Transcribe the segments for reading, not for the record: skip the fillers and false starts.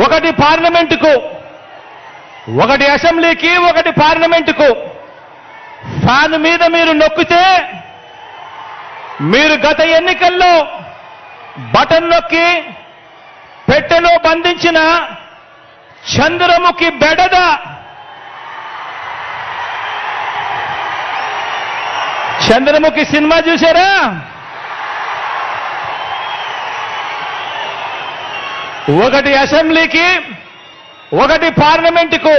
ఒకటి పార్లమెంటుకు, ఒకటి అసెంబ్లీకి, ఒకటి పార్లమెంటుకు ఫ్యాన్ మీద మీరు నొక్కితే మీరు గత ఎన్నికల్లో బటన్ నొక్కి పెట్టెలో బంధించిన చంద్రముఖి బెడద చంద్రముఖి సినిమా చూశారా? ఒకటి అసెంబ్లీకి, ఒకటి పార్లమెంటుకు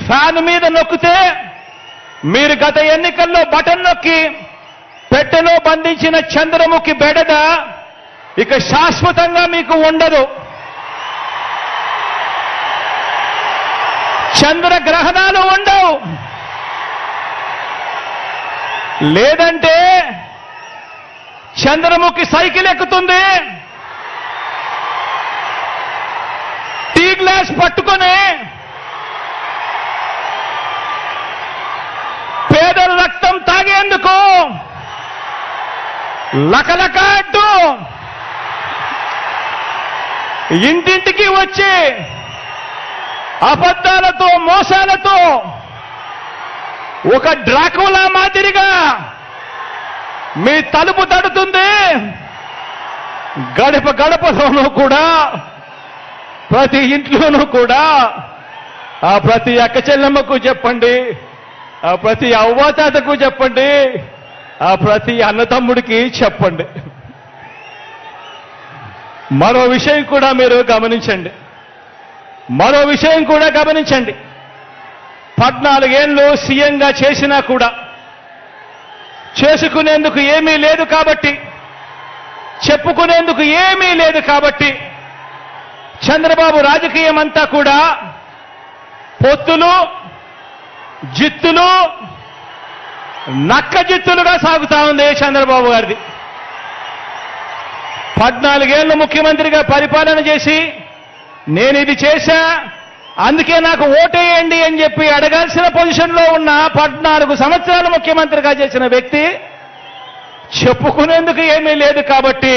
ఫ్యాన్ మీద నొక్కితే మీరు గత ఎన్నికల్లో బటన్ నొక్కి పెట్టెలో బంధించిన చంద్రముఖి బెడద ఇక శాశ్వతంగా మీకు ఉండదు. చంద్రగ్రహణాలు ఉండవు. లేదంటే చంద్రముఖి సైకిల్ ఎక్కుతుంది, టీ గ్లాస్ పట్టుకొని పేదల రక్తం తాగేందుకు లకలక అంటూ ఇంటింటికి వచ్చి అబద్ధాలతో మోసాలతో ఒక డ్రాకులా మాదిరిగా మీ తలుపు తడుతుంది. గడప గడపలోనూ కూడా, ప్రతి ఇంట్లోనూ కూడా ఆ ప్రతి అక్క చెల్లెమ్మకు చెప్పండి, ఆ ప్రతి అవ్వాతాతకు చెప్పండి, ఆ ప్రతి అన్నతమ్ముడికి చెప్పండి. మరో విషయం కూడా మీరు గమనించండి. 14 ఏళ్ళు సీఎంగా చేసినా కూడా చేసుకునేందుకు ఏమీ లేదు కాబట్టి, చెప్పుకునేందుకు ఏమీ లేదు కాబట్టి చంద్రబాబు రాజకీయం అంతా కూడా పొత్తులు, జిత్తులు, నక్క జిత్తులుగా సాగుతా ఉంది చంద్రబాబు గారిది. 14 ఏళ్ళు ముఖ్యమంత్రిగా పరిపాలన చేసి నేను ఇది చేశా, అందుకే నాకు ఓటేయండి అని చెప్పి అడగాల్సిన పొజిషన్లో ఉన్న 14 సంవత్సరాలు ముఖ్యమంత్రిగా చేసిన వ్యక్తి చెప్పుకునేందుకు ఏమీ లేదు కాబట్టి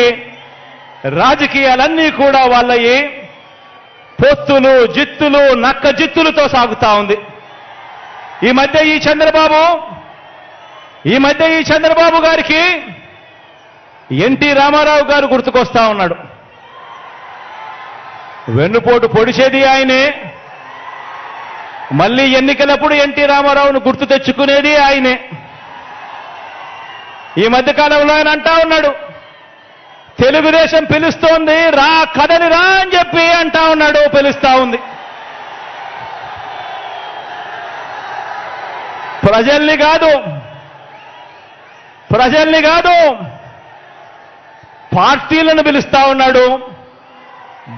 రాజకీయాలన్నీ కూడా వాళ్ళయి పొత్తులు, జిత్తులు, నక్క జిత్తులతో సాగుతా ఉంది. ఈ మధ్య ఈ చంద్రబాబు గారికి ఎన్టీ రామారావు గారు గుర్తుకొస్తా ఉన్నాడు. వెన్నుపోటు పొడిచేది ఆయనే, మళ్ళీ ఎన్నికలప్పుడు ఎన్టీ రామారావును గుర్తు తెచ్చుకునేది ఆయనే. ఈ మధ్యకాలంలో ఆయన అంటా ఉన్నాడు, తెలుగుదేశం పిలుస్తోంది, రా కదలి రా అని చెప్పి అంటా ఉన్నాడు, పిలుస్తా ఉంది. ప్రజల్ని కాదు పార్టీలను పిలుస్తా ఉన్నాడు,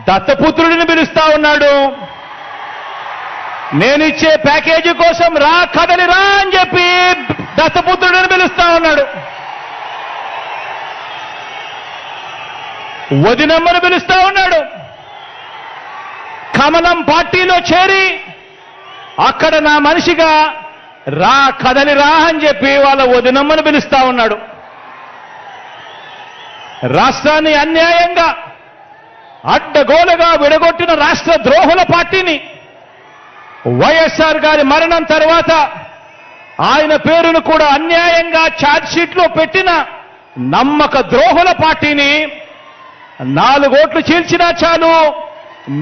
దత్తపుత్రుడిని పిలుస్తా ఉన్నాడు. నేనిచ్చే ప్యాకేజీ కోసం రా కదలి రా అని చెప్పి దత్తపుత్రుడిని పిలుస్తా ఉన్నాడు. వదినమ్మను పిలుస్తా ఉన్నాడు. కమలం పార్టీలో చేరి అక్కడ నా మనిషిగా రా కదలి రా అని చెప్పి వాళ్ళ వదినమ్మను పిలుస్తా ఉన్నాడు. రాష్ట్రాన్ని అన్యాయంగా అడ్డగోలుగా విడగొట్టిన రాష్ట్ర ద్రోహుల పార్టీని, వైఎస్ఆర్ గారి మరణం తర్వాత ఆయన పేరును కూడా అన్యాయంగా ఛార్జ్షీట్లో పెట్టిన నమ్మక ద్రోహుల పార్టీని 4 ఓట్లు చీల్చినా చాలు,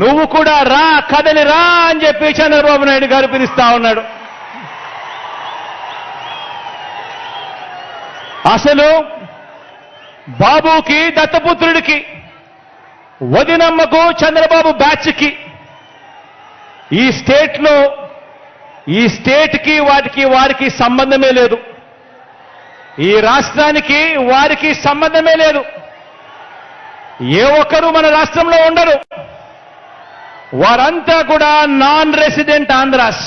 నువ్వు కూడా రా కదలి రా అని చెప్పి చంద్రబాబు నాయుడు గారు పిలుస్తా ఉన్నాడు. అసలు బాబుకి, దత్తపుత్రుడికి, వదినమ్మకు, చంద్రబాబు బ్యాచ్కి ఈ స్టేట్కి వారికి సంబంధమే లేదు. ఈ రాష్ట్రానికి వారికి సంబంధమే లేదు. ఏ ఒక్కరూ మన రాష్ట్రంలో ఉండరు. వారంతా కూడా నాన్ రెసిడెంట్ ఆంధ్రాస్.